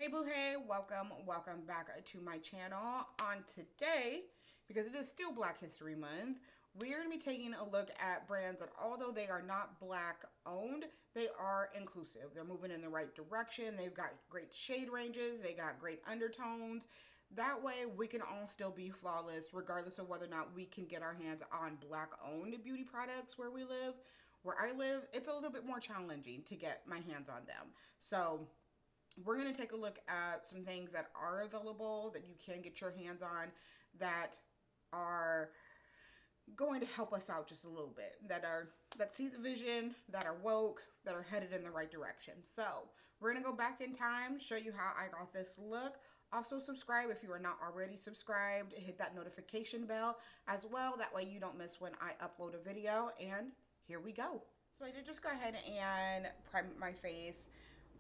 Hey boo hey, welcome back to my channel. On today, because it is still Black History Month, we are going to be taking a look at brands that although they are not Black owned, they are inclusive. They're moving in the right direction. They've got great shade ranges. They got great undertones. That way we can all still be flawless regardless of whether or not we can get our hands on Black owned beauty products where we live. Where I live, it's a little bit more challenging to get my hands on them. So we're going to take a look at some things that are available that you can get your hands on that are going to help us out just a little bit, that see the vision, that are woke, that are headed in the right direction. So we're going to go back in time, show you how I got this look. Also subscribe if you are not already subscribed. Hit that notification bell as well. That way you don't miss when I upload a video. And here we go. So I did just go ahead and prime my face.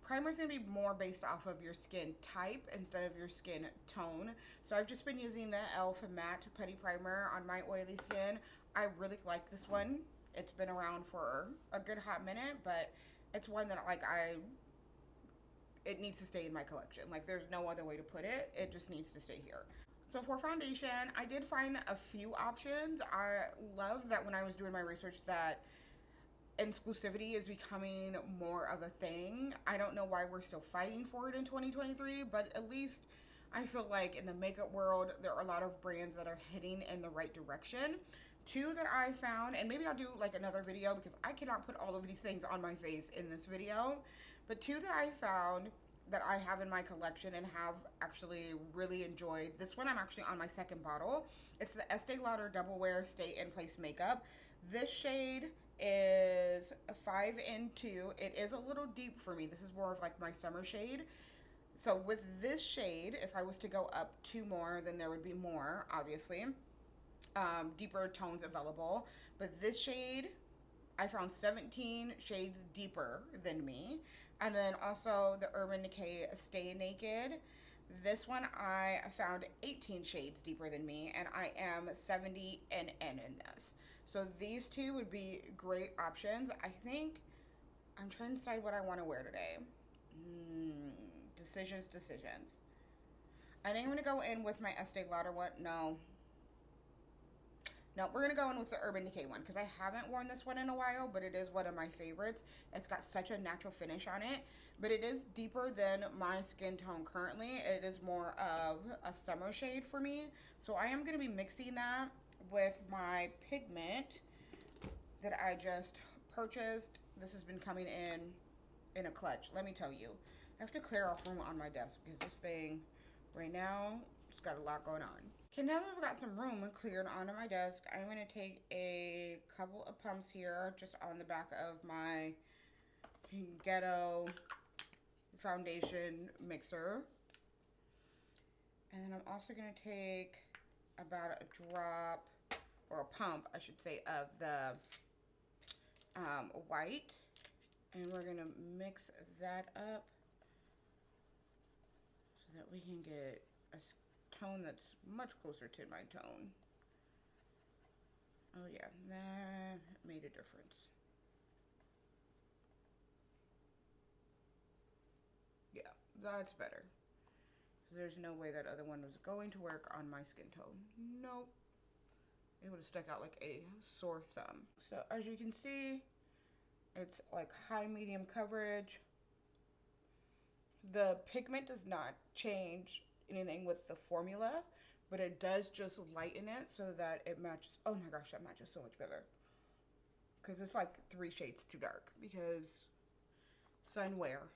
Primer is going to be more based off of your skin type instead of your skin tone. So I've just been using the e.l.f. Matte Putty Primer on my oily skin. I really like this one. It's been around for a good hot minute, but it's one that it needs to stay in my collection. Like, there's no other way to put it. It just needs to stay here. So for foundation, I did find a few options. I love that when I was doing my research that inclusivity is becoming more of a thing. I don't know why we're still fighting for it in 2023, but at least I feel like in the makeup world, there are a lot of brands that are heading in the right direction. Two that I found, and maybe I'll do like another video because I cannot put all of these things on my face in this video, but two that I found that I have in my collection and have actually really enjoyed. This one I'm actually on my second bottle. It's the Estee Lauder Double Wear Stay in Place Makeup. This shade is a 5 in 2. It is a little deep for me. This is more of like my summer shade. So with this shade, if I was to go up 2 more, then there would be more, obviously. Deeper tones available. But this shade, I found 17 shades deeper than me. And then also the Urban Decay Stay Naked. This one I found 18 shades deeper than me, and I am 70 NN in this. So these two would be great options. I think I'm trying to decide what I want to wear today. Decisions. I think I'm going to go in with my Estee Lauder one. No, we're going to go in with the Urban Decay one because I haven't worn this one in a while, but it is one of my favorites. It's got such a natural finish on it, but it is deeper than my skin tone currently. It is more of a summer shade for me. So I am going to be mixing that with my pigment that I just purchased. This has been coming in a clutch. Let me tell you, I have to clear off room on my desk because this thing right now, it's got a lot going on. Okay, now that I've got some room cleared onto my desk, I'm going to take a couple of pumps here just on the back of my Ghetto foundation mixer. And then I'm also going to take about a drop, or a pump, I should say, of the white. And we're going to mix that up so that we can get a tone that's much closer to my tone. Oh yeah, that made a difference. Yeah, that's better. There's no way that other one was going to work on my skin tone. Nope. It would have stuck out like a sore thumb. So as you can see, it's like high medium coverage. The pigment does not change anything with the formula, but it does just lighten it so that it matches. Oh my gosh, that matches so much better because it's like 3 shades too dark because sunwear.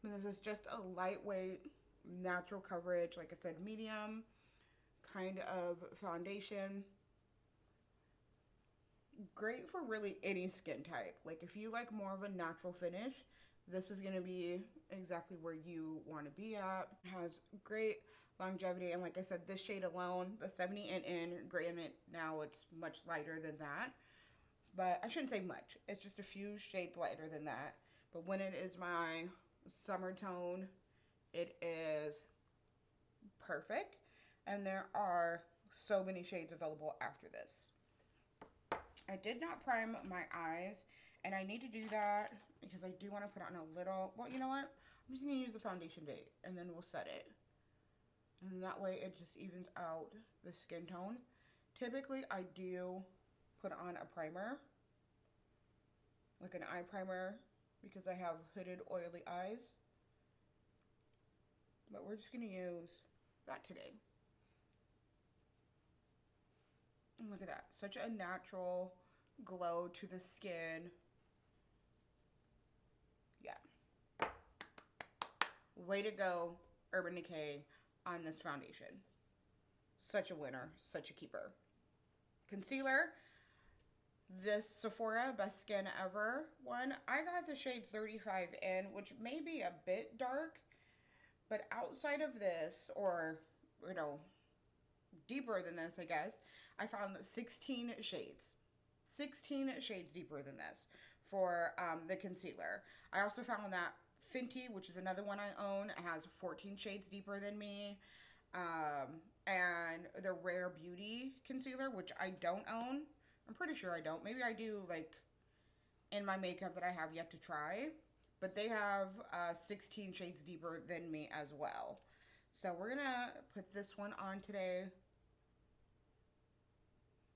And this is just a lightweight natural coverage, like I said, medium kind of foundation. Great for really any skin type. Like if you like more of a natural finish, this is going to be exactly where you want to be at. It has great longevity, and like I said, this shade alone, the 70 NN, granted now it's much lighter than that, but I shouldn't say much. It's just a few shades lighter than that. But when it is my summer tone, it is perfect, and there are so many shades available after this. I did not prime my eyes, and I need to do that because I do want to put on a little, well, you know what? I'm just going to use the foundation date, and then we'll set it. And that way it just evens out the skin tone. Typically, I do put on a primer, like an eye primer, because I have hooded, oily eyes. But we're just going to use that today. And look at that. Such a natural glow to the skin. Yeah. Way to go, Urban Decay, on this foundation. Such a winner. Such a keeper. Concealer. This Sephora Best Skin Ever one. I got the shade 35 in, which may be a bit dark. But outside of this, or, you know, deeper than this, I guess, I found 16 shades. 16 shades deeper than this for the concealer. I also found that Fenty, which is another one I own, has 14 shades deeper than me. And the Rare Beauty concealer, which I don't own. I'm pretty sure I don't. Maybe I do, like, in my makeup that I have yet to try. But they have 16 shades deeper than me as well. So we're going to put this one on today.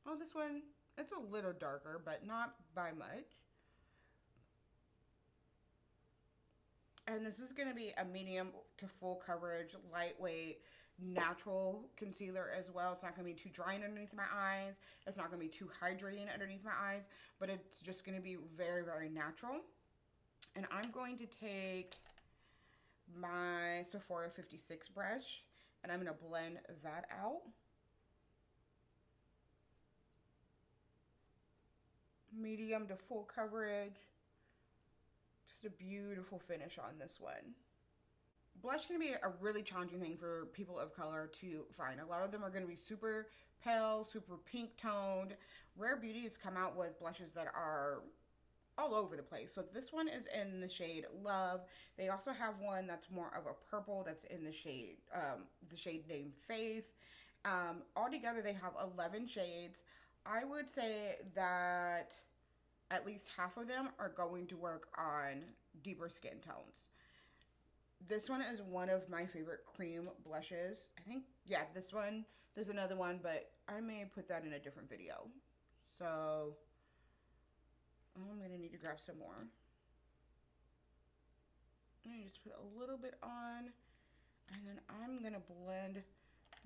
Oh, this one, it's a little darker, but not by much. And this is going to be a medium to full coverage, lightweight, natural concealer as well. It's not going to be too drying underneath my eyes. It's not going to be too hydrating underneath my eyes. But it's just going to be very, very natural. And I'm going to take my Sephora 56 brush, and I'm going to blend that out. Medium to full coverage. Just a beautiful finish on this one. Blush can be a really challenging thing for people of color to find. A lot of them are going to be super pale, super pink toned. Rare Beauty has come out with blushes that are all over the place. So this one is in the shade Love. They also have one that's more of a purple that's in the shade named Faith. Altogether, they have 11 shades. I would say that at least half of them are going to work on deeper skin tones. This one is one of my favorite cream blushes. I think, yeah, this one. There's another one, but I may put that in a different video. So I'm going to need to grab some more. I'm going to just put a little bit on, and then I'm going to blend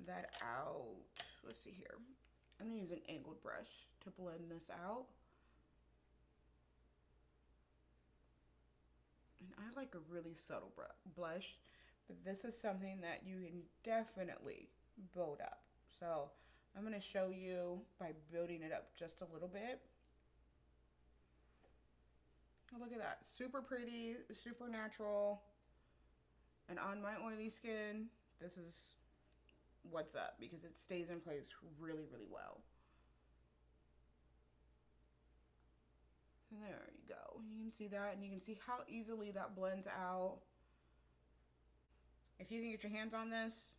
that out. Let's see here. I'm going to use an angled brush to blend this out. And I like a really subtle blush, but this is something that you can definitely build up. So I'm going to show you by building it up just a little bit. Look at that. Super pretty, super natural. And on my oily skin, this is what's up because it stays in place really, really well. There you go. You can see that, and you can see how easily that blends out. If you can get your hands on this,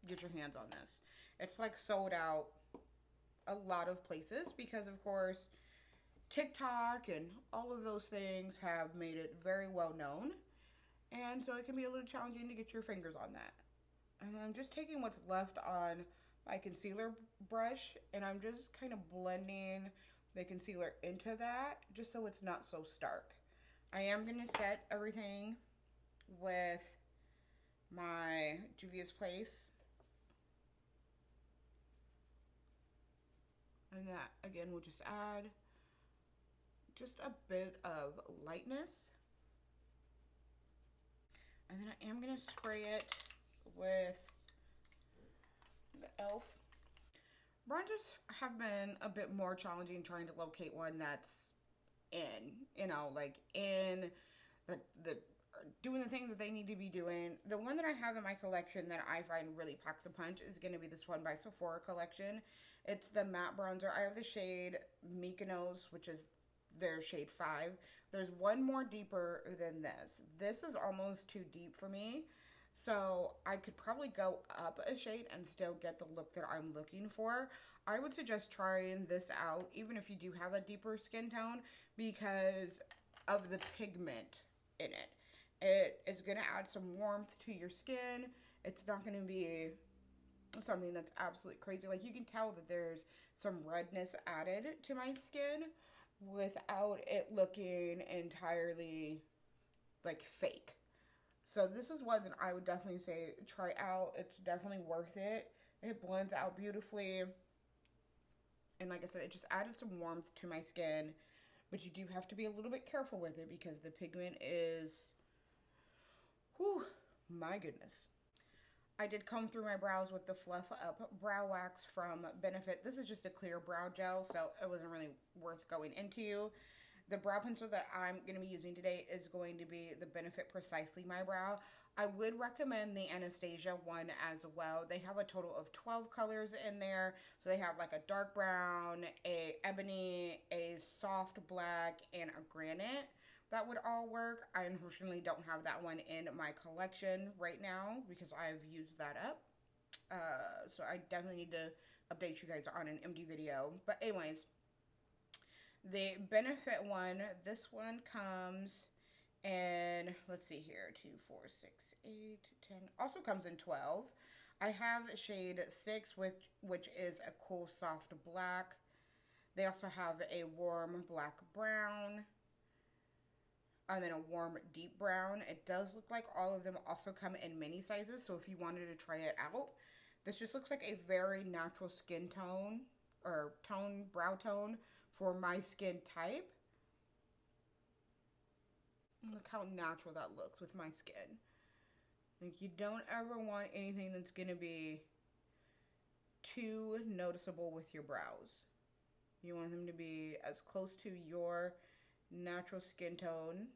get your hands on this. It's like sold out a lot of places because, of course, TikTok and all of those things have made it very well known. And so it can be a little challenging to get your fingers on that. And I'm just taking what's left on my concealer brush, and I'm just kind of blending the concealer into that just so it's not so stark. I am going to set everything with my Juvia's Place. And that, again, will just add just a bit of lightness. And then I am going to spray it with the e.l.f. Bronzers have been a bit more challenging trying to locate one that's in, you know, like in the doing the things that they need to be doing. The one that I have in my collection that I find really packs a punch is going to be this one by Sephora collection. It's the matte bronzer. I have the shade Mykonos, which is their shade 5. There's one more deeper than this. This is almost too deep for me. So I could probably go up a shade and still get the look that I'm looking for. I would suggest trying this out, even if you do have a deeper skin tone, because of the pigment in it. It's going to add some warmth to your skin. It's not going to be something that's absolutely crazy. Like, you can tell that there's some redness added to my skin without it looking entirely like fake. So this is one that I would definitely say try out. It's definitely worth it. It blends out beautifully. And like I said, it just added some warmth to my skin. But you do have to be a little bit careful with it because the pigment is, whew, my goodness. I did comb through my brows with the Fluff Up Brow Wax from Benefit. This is just a clear brow gel, so it wasn't really worth going into. The brow pencil that I'm going to be using today is going to be the Benefit Precisely My Brow. I would recommend the Anastasia one as well. They have a total of 12 colors in there. So they have like a dark brown, a ebony, a soft black, and a granite. That would all work. I unfortunately don't have that one in my collection right now because I've used that up. So I definitely need to update you guys on an empty video. But anyways, the Benefit one, this one comes in, let's see here, 2, 4, 6, 8, 10. Also comes in 12. I have shade 6, which is a cool soft black. They also have a warm black brown. And then a warm deep brown. It does look like all of them also come in mini sizes. So if you wanted to try it out, this just looks like a very natural skin tone or brow tone for my skin type. Look how natural that looks with my skin. Like, you don't ever want anything that's going to be too noticeable with your brows. You want them to be as close to your natural skin tone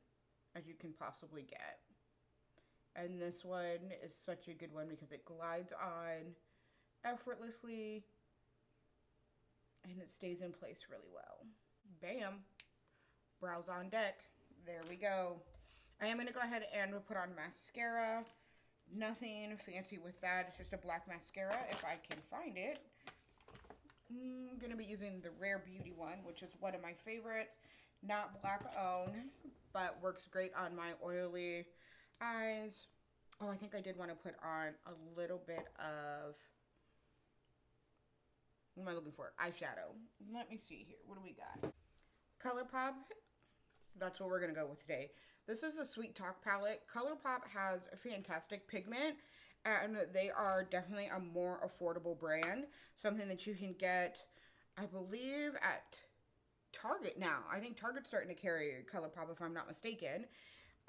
as you can possibly get. And this one is such a good one because it glides on effortlessly and it stays in place really well. Bam! Brows on deck. There we go. I am going to go ahead and put on mascara. Nothing fancy with that. It's just a black mascara if I can find it. I'm going to be using the Rare Beauty one, which is one of my favorites. Not black owned, but works great on my oily eyes. Oh, I think I did want to put on a little bit of, what am I looking for? Eyeshadow. Let me see here. What do we got? ColourPop. That's what we're going to go with today. This is the Sweet Talk palette. ColourPop has a fantastic pigment, and they are definitely a more affordable brand. Something that you can get, I believe, at Target now. I think Target's starting to carry ColourPop if I'm not mistaken.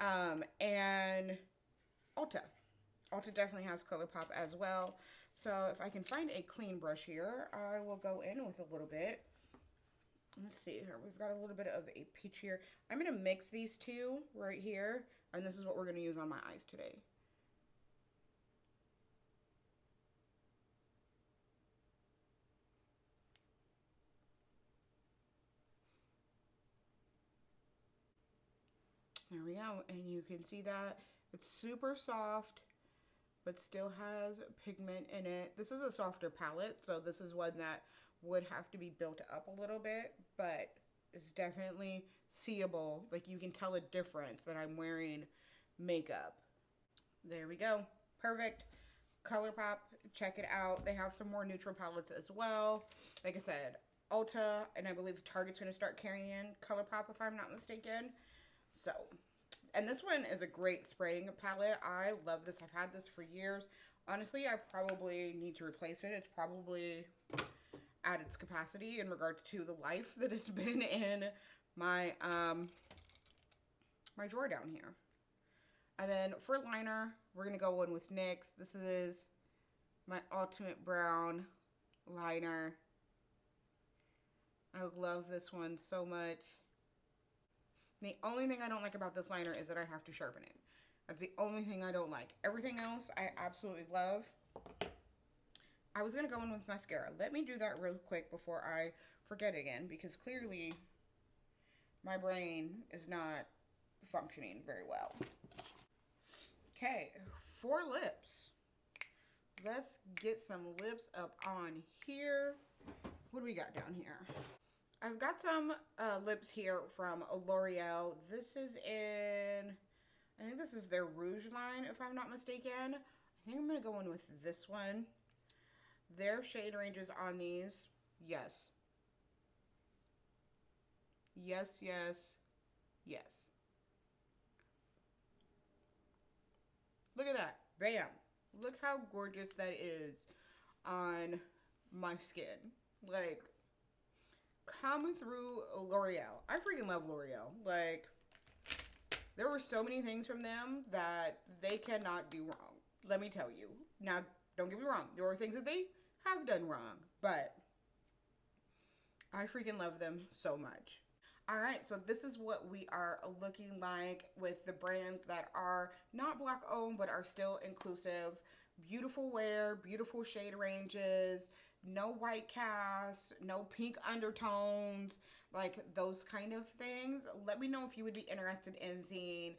And Ulta. Ulta definitely has ColourPop as well. So if I can find a clean brush here, I will go in with a little bit. Let's see here. We've got a little bit of a peach here. I'm going to mix these two right here. And this is what we're going to use on my eyes today. There we go. And you can see that it's super soft, but still has pigment in it. This is a softer palette, so this is one that would have to be built up a little bit, but it's definitely seeable. Like, you can tell a difference that I'm wearing makeup. There we go. Perfect. ColourPop, check it out. They have some more neutral palettes as well. Like I said, Ulta, and I believe Target's going to start carrying ColourPop if I'm not mistaken. So, and this one is a great spraying palette. I love this. I've had this for years. Honestly, I probably need to replace it. It's probably at its capacity in regards to the life that it's been in my my drawer down here. And then for liner, we're going to go in with NYX. This is my Ultimate Brown liner. I love this one so much. The only thing I don't like about this liner is that I have to sharpen it. That's the only thing I don't like. Everything else I absolutely love. I was going to go in with mascara. Let me do that real quick before I forget again, because clearly my brain is not functioning very well. Okay, for lips. Let's get some lips up on here. What do we got down here? I've got some lips here from L'Oreal. This is in, I think this is their Rouge line, if I'm not mistaken. I think I'm going to go in with this one. Their shade ranges on these, yes. Yes, yes, yes. Look at that. Bam. Look how gorgeous that is on my skin. Like, come through L'Oreal. I freaking love L'Oreal. Like, there were so many things from them that they cannot do wrong. Let me tell you. Now, don't get me wrong. There are things that they have done wrong, but I freaking love them so much. All right, so this is what we are looking like with the brands that are not Black owned but are still inclusive. Beautiful wear, beautiful shade ranges, no white casts, no pink undertones, like those kind of things. Let me know if you would be interested in seeing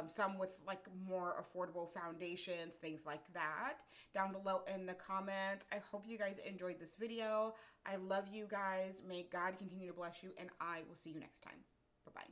some with like more affordable foundations, things like that, down below in the comments. I hope you guys enjoyed this video. I love you guys. May God continue to bless you, and I will see you next time. Bye-bye.